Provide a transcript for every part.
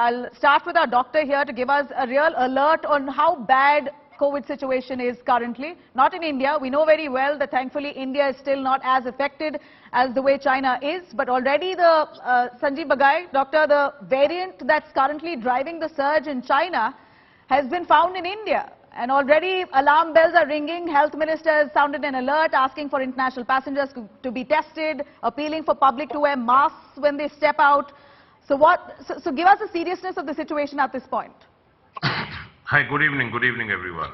I'll start with our doctor here to give us a real alert on how bad COVID situation is currently. Not in India. We know very well that thankfully India is still not as affected as the way China is. But already the, Sanjeev Bagai, doctor, the variant that's currently driving the surge in China has been found in India. And already alarm bells are ringing. Health Minister has sounded an alert asking for international passengers to be tested, appealing for public to wear masks when they step out. So give us the seriousness of the situation at this point. Hi, good evening everyone.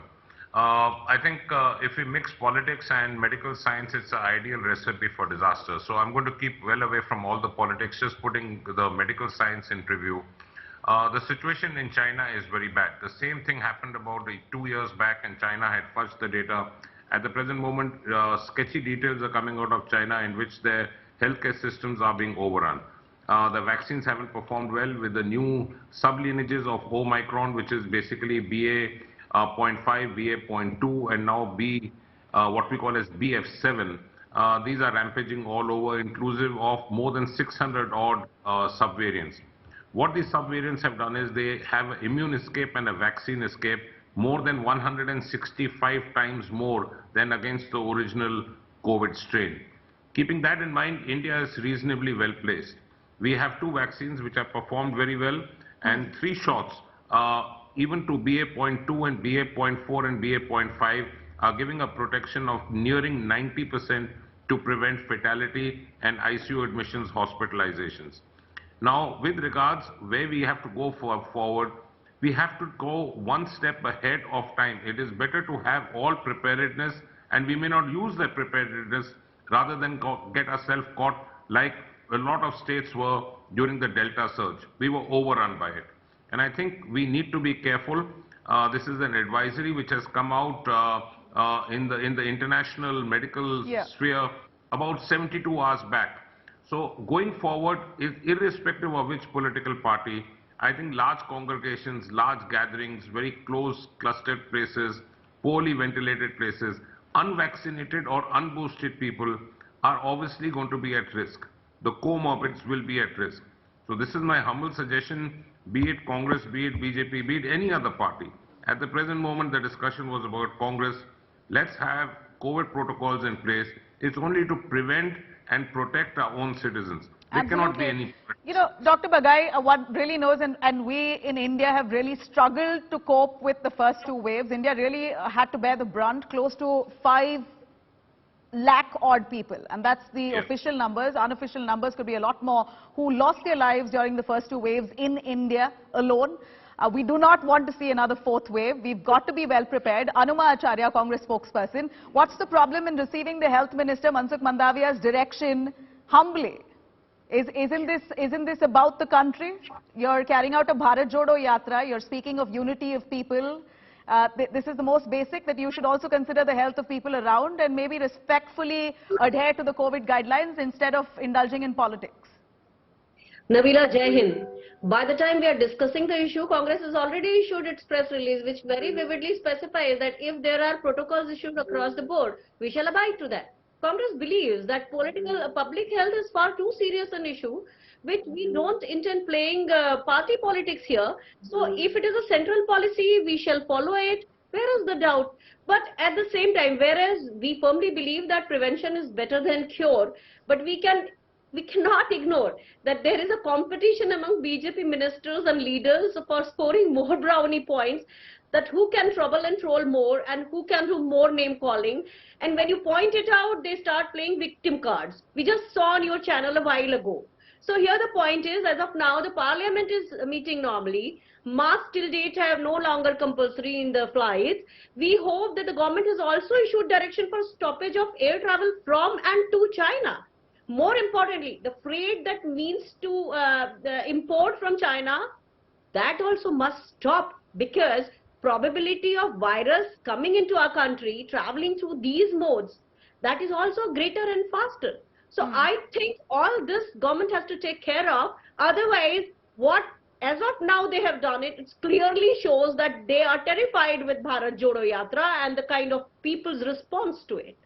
I think if we mix politics and medical science, it's an ideal recipe for disaster. So I'm going to keep well away from all the politics, just putting the medical science in preview. The situation in China is very bad. The same thing happened about 2 years back, and China had fudged the data. At the present moment, sketchy details are coming out of China in which their healthcare systems are being overrun. The vaccines haven't performed well with the new sublineages of Omicron, which is basically BA.5, BA.2, and now what we call as BF7. These are rampaging all over, inclusive of more than 600 odd subvariants. What these subvariants have done is they have an immune escape and a vaccine escape more than 165 times more than against the original COVID strain. Keeping that in mind, India is reasonably well placed. We have 2 vaccines which have performed very well, and 3 shots, even to BA.2 and BA.4 and BA.5, are giving a protection of nearing 90% to prevent fatality and ICU admissions, hospitalizations. Now, with regards where we have to go forward, we have to go one step ahead of time. It is better to have all preparedness, and we may not use that preparedness rather than get ourselves caught like a lot of states were during the Delta surge. We were overrun by it. And I think we need to be careful. This is an advisory which has come out in the international medical sphere about 72 hours back. So going forward, irrespective of which political party, I think large congregations, large gatherings, very close clustered places, poorly ventilated places, unvaccinated or unboosted people are obviously going to be at risk. The comorbids will be at risk. So this is my humble suggestion, be it Congress, be it BJP, be it any other party. At the present moment, the discussion was about Congress. Let's have COVID protocols in place. It's only to prevent and protect our own citizens. There cannot be any... You know, Dr. Bagai, one really knows, and we in India have really struggled to cope with the first 2 waves. India really had to bear the brunt, close to 5 lakh odd people, and that's the official numbers. Unofficial numbers could be a lot more, who lost their lives during the first 2 waves in India alone. We do not want to see another 4th wave. We've got to be well prepared. Anuma Acharya, Congress spokesperson, what's the problem in receiving the Health Minister Mansukh Mandaviya's direction humbly? Isn't this about the country? You're carrying out a Bharat Jodo Yatra. You're speaking of unity of people. This is the most basic, that you should also consider the health of people around and maybe respectfully adhere to the COVID guidelines instead of indulging in politics. Nabila, Jai Hind. By the time we are discussing the issue, Congress has already issued its press release, which very vividly specifies that if there are protocols issued across the board, we shall abide to that. Congress believes that public health is far too serious an issue, which we don't intend playing party politics here. So if it is a central policy, we shall follow it. Where is the doubt? But at the same time, whereas we firmly believe that prevention is better than cure, but we cannot ignore that there is a competition among BJP ministers and leaders for scoring more brownie points, that who can trouble and troll more and who can do more name calling. And when you point it out, they start playing victim cards. We just saw on your channel a while ago. So here the point is, as of now, the parliament is meeting normally. Masks till date have no longer compulsory in the flights. We hope that the government has also issued direction for stoppage of air travel from and to China. More importantly, the freight that means to import from China, that also must stop, because probability of virus coming into our country, traveling through these modes, that is also greater and faster. So I think all this government has to take care of. Otherwise, what as of now they have done it clearly shows that they are terrified with Bharat Jodo Yatra and the kind of people's response to it.